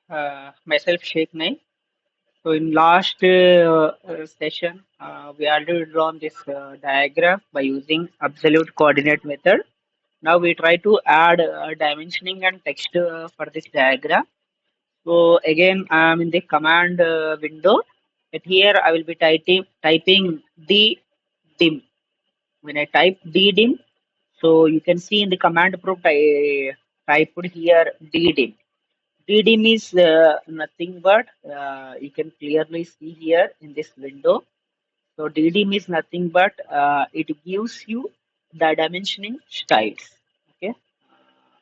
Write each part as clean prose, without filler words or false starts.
Myself Sheikh Naik. So in last session, we already drawn this diagram by using absolute coordinate method. Now we try to add dimensioning and text for this diagram. So again, I'm in the command window. But here I will be typing d dim. When I type d dim, so you can see in the command prompt I typed here d dim. DDIM is nothing but you can clearly see here in this window. So DDIM is nothing but it gives you the dimensioning styles. Okay,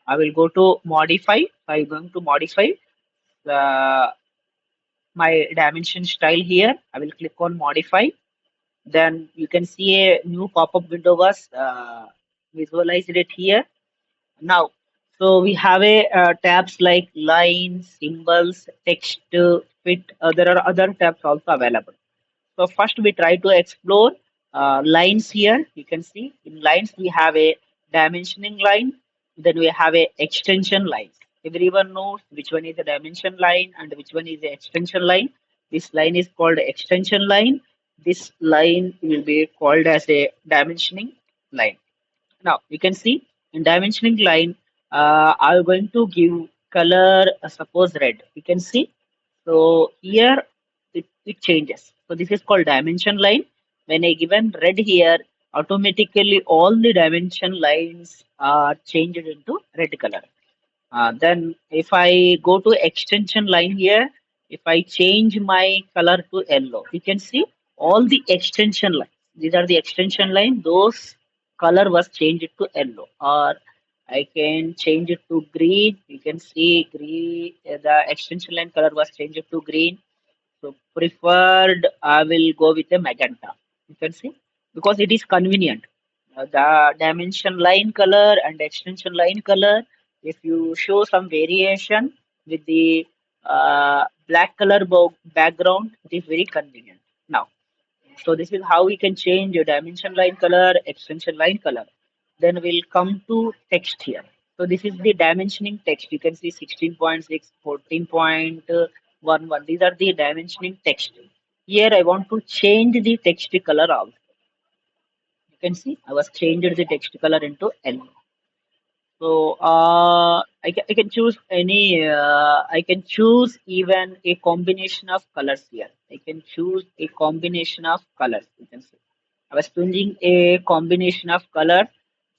I will go to modify. I'm going to modify uh, my dimension style here. I will click on modify. Then you can see a new pop-up window was visualized it here. Now, so we have a tabs like lines, symbols, text, fit. There are other tabs also available. So first we try to explore lines here. You can see in lines we have a dimensioning line. Then we have a extension line. Everyone knows which one is a dimension line and which one is the extension line. This line is called extension line. This line will be called as a dimensioning line. Now you can see in dimensioning line, I'm going to give color, suppose red. You can see. So here it changes. So this is called dimension line. When I given red here, automatically all the dimension lines are changed into red color. Then if I go to extension line here, if I change my color to yellow, you can see all the extension lines. These are the extension line. Those color was changed to yellow. Or I can change it to green. You can see green. The extension line color was changed to green. So preferred, I will go with a magenta. You can see because it is convenient. The dimension line color and extension line color. If you show some variation with the black color background, it is very convenient. Now, so this is how we can change your dimension line color, extension line color. Then we'll come to text here. So this is the dimensioning text. You can see 16.6, 14.11. These are the dimensioning text. Here I want to change the text color also. You can see I was changed the text color into yellow. So I can choose any. I can choose even a combination of colors here. I can choose a combination of colors. You can see. I was choosing a combination of color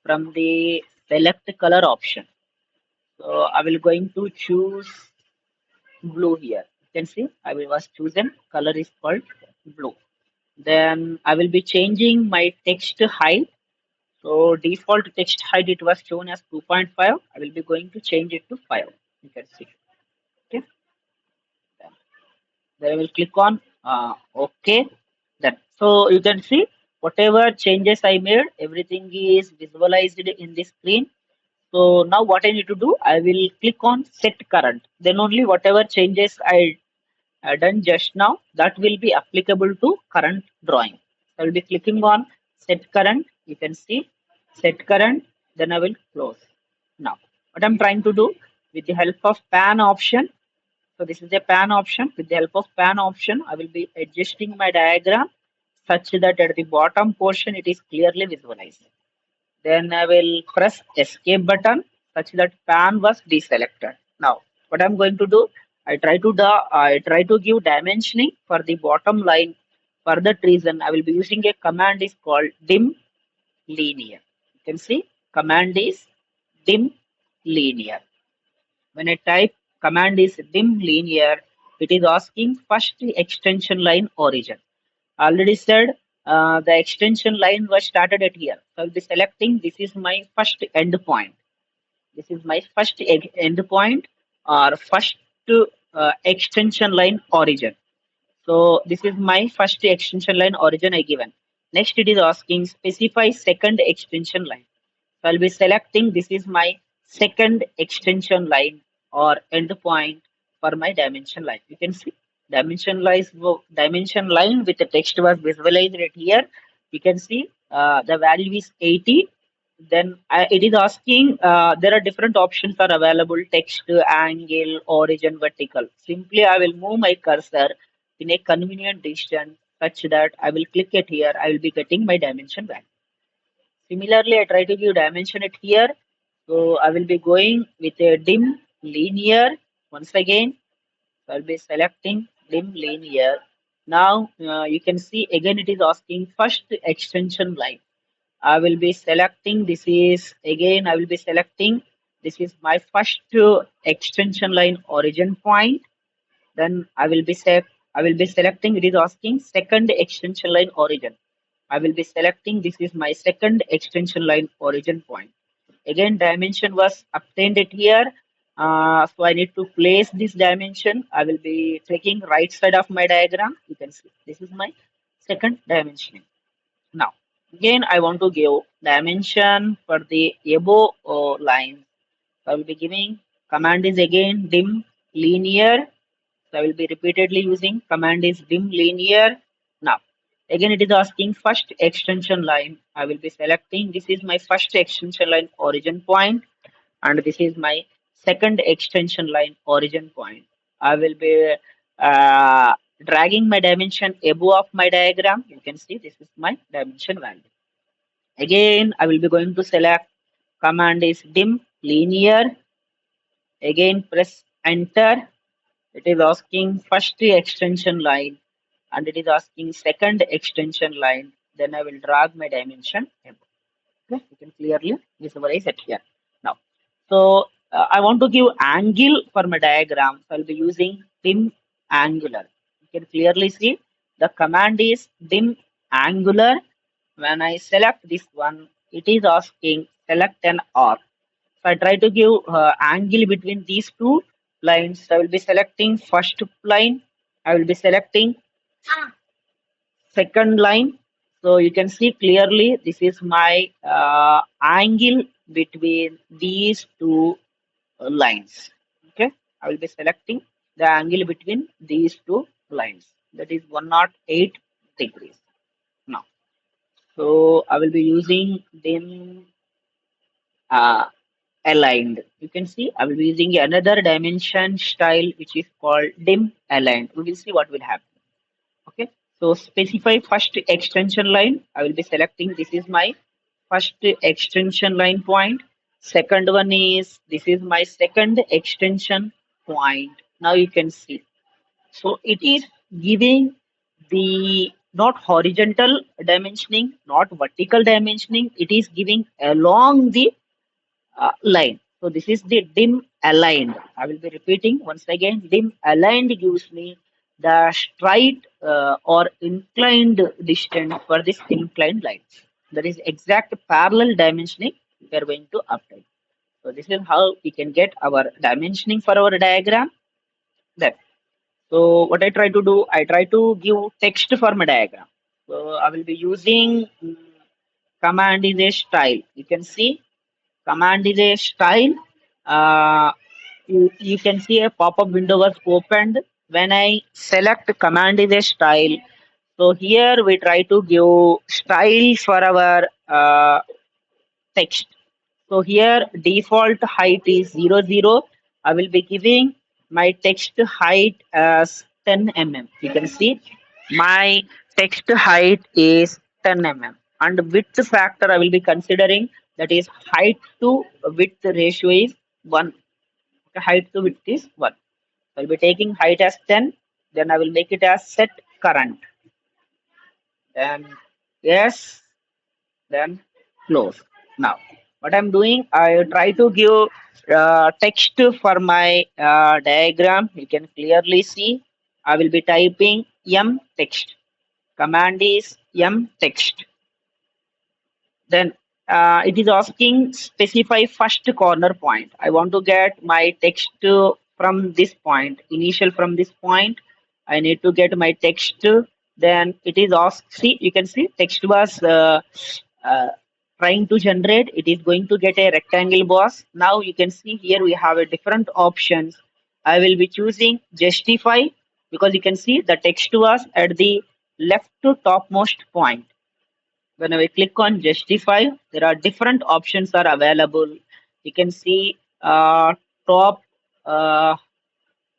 from the select color option. So I will going to choose blue here. You can see was chosen color is called blue. Then I will be changing my text height. So default text height it was shown as 2.5. I will be going to change it to 5. You can see. Okay. Then I will click on OK. Then so you can see whatever changes I made, everything is visualized in the screen. So now what I need to do, I will click on set current. Then only whatever changes I done just now, that will be applicable to current drawing. I will be clicking on set current. You can see set current. Then I will close. Now, what I'm trying to do with the help of pan option. So this is a pan option. With the help of pan option, I will be adjusting my diagram such that at the bottom portion it is clearly visualized. Then I will press escape button such that pan was deselected. Now, what I'm going to do, I try to give dimensioning for the bottom line. For that reason, I will be using a command is called dim linear. You can see command is dim linear. When I type command is dim linear, it is asking first the extension line origin. Already said the extension line was started at here. So I'll be selecting this is my first end point. This is my first end point or first extension line origin. So this is my first extension line origin I given. Next it is asking specify second extension line. So I'll be selecting this is my second extension line or endpoint for my dimension line. You can see dimension line with the text was visualized right here. You can see the value is 80. Then it is asking, there are different options are available: text, angle, origin, vertical. Simply, I will move my cursor in a convenient distance such that I will click it here. I will be getting my dimension value. Similarly, I try to give dimension it here. So I will be going with a dim linear once again. So I'll be selecting dim linear. Now you can see again it is asking first extension line. I will be selecting this is again I will be selecting this is my first extension line origin point. Then I will be selecting it is asking second extension line origin. I will be selecting this is my second extension line origin point. Again dimension was obtained it here. So I need to place this dimension. I will be taking right side of my diagram. You can see this is my second dimension. Now, again, I want to give dimension for the above line. So I will be giving command is again dim linear. So I will be repeatedly using command is dim linear. Now, again, it is asking first extension line. I will be selecting this is my first extension line origin point, and this is my second extension line origin point. I will be uh, dragging my dimension above of my diagram. You can see this is my dimension value. Again, I will be going to select command is dim linear. Again, press enter. It is asking first extension line and it is asking second extension line. Then I will drag my dimension above. Okay, you can clearly visualize it here. Now, so I want to give angle for my diagram. So I'll be using dim angular. You can clearly see the command is dim angular. When I select this one, it is asking select an arc. So I try to give angle between these two lines. I will be selecting first line. I will be selecting second line. So you can see clearly this is my angle between these two lines. Okay, I will be selecting the angle between these two lines. That is 108 degrees. Now, so I will be using them uh, aligned. You can see I will be using another dimension style which is called dim aligned. We will see what will happen. Okay, so specify first extension line. I will be selecting this is my first extension line point. Second one is this is my second extension point. Now you can see. So it is giving the not horizontal dimensioning, not vertical dimensioning. It is giving along the line. So this is the dim aligned. I will be repeating once again. Dim aligned gives me the straight or inclined distance for this inclined lines. That is exact parallel dimensioning we are going to obtain. So this is how we can get our dimensioning for our diagram. Then, so what I try to do, I try to give text for my diagram. So I will be using command is a style. You can see command is a style. You can see a pop-up window was opened when I select command is a style. So here we try to give styles for our text. So here default height is 00. I will be giving my text height as 10 mm. You can see my text height is 10 mm and width factor I will be considering that is height to width ratio is 1. Okay, height to width is 1. I'll be taking height as 10, then I will make it as set current. Then yes, then close. Now, what I'm doing, I try to give text for my diagram. You can clearly see. I will be typing m text. Command is m text. Then it is asking specify first corner point. I want to get my text from this point, initial from this point. I need to get my text. Then it is asked, see, you can see text was uh, trying to generate. It is going to get a rectangle box. Now you can see here we have a different options. I will be choosing justify because you can see the text was at the left to topmost point When I click on justify, there are different options are available. You can see top, uh,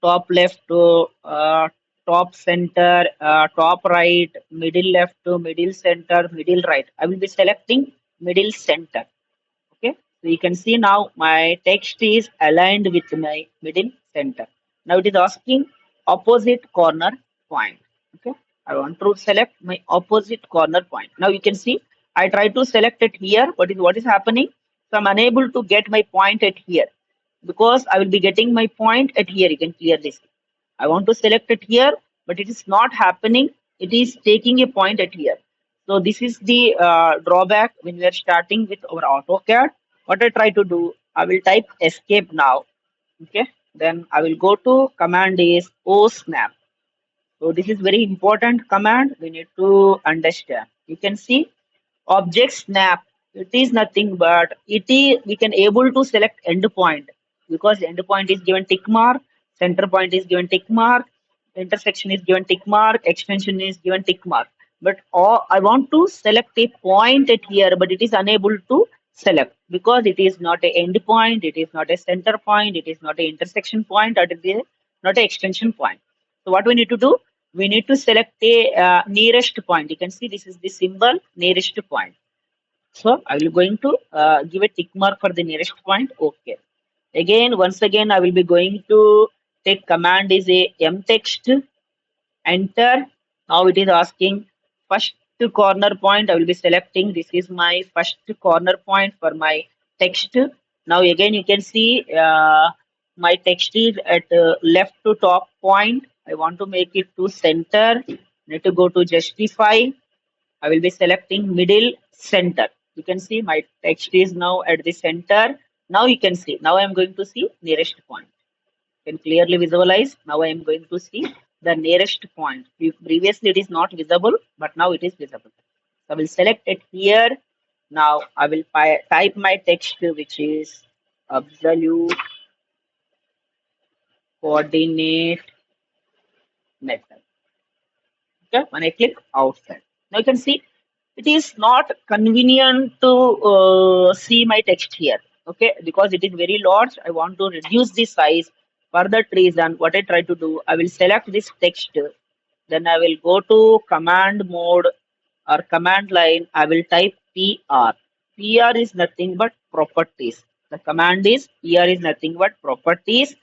top left to top center, top right, middle left to middle center, middle right. I will be selecting middle center. Okay, so you can see now my text is aligned with my middle center. Now it is asking opposite corner point. Okay, I want to select my opposite corner point. Now you can see I try to select it here, but what is happening? So I'm unable to get my point at here because I will be getting my point at here. You can clearly see. I want to select it here, but it is not happening. It is taking a point at here. So this is the drawback when we are starting with our AutoCAD. What I try to do, I will type escape now. Okay. Then I will go to command is O snap. So this is very important command we need to understand. You can see object snap. It is nothing but it is we can able to select endpoint because endpoint is given tick mark, center point is given tick mark, intersection is given tick mark, extension is given tick mark. But all, I want to select a point at here, but it is unable to select because it is not a endpoint, it is not a center point, it is not a intersection point, or it is not a extension point. So what we need to do? We need to select a nearest point. You can see this is the symbol nearest point. So I will going to give a tick mark for the nearest point. Okay. Again, once again, I will be going to take command is a m text enter. Now it is asking first corner point. I will be selecting this is my first corner point for my text. Now again you can see my text is at left to top point. I want to make it to center. Need to go to justify. I will be selecting middle center. You can see my text is now at the center. Now you can see. Now I am going to see nearest point can clearly visualize. Now I am going to see the nearest point. Previously it is not visible, but now it is visible. So I will select it here. Now I will type my text, which is absolute coordinate method. Okay, when I click outside, now you can see it is not convenient to see my text here. Okay, because it is very large. I want to reduce the size. For that reason, what I try to do, I will select this text. Then I will go to command mode or command line. I will type PR. PR is nothing but properties. The command is PR is nothing but properties.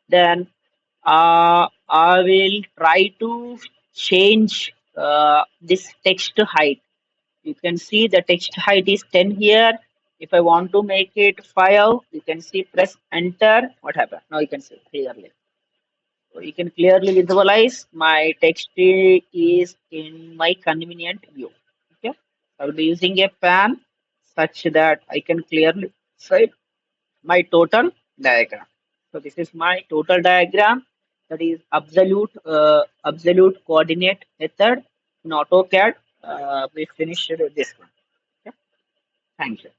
Then I will try to change this text height. You can see the text height is 10 here. If I want to make it 5, you can see press enter. What happened? Now you can see clearly. So you can clearly visualize my text is in my convenient view. Okay. I will be using a pen such that I can clearly see my total diagram. So this is my total diagram that is absolute coordinate method in AutoCAD. We finished this one. Okay. Thank you.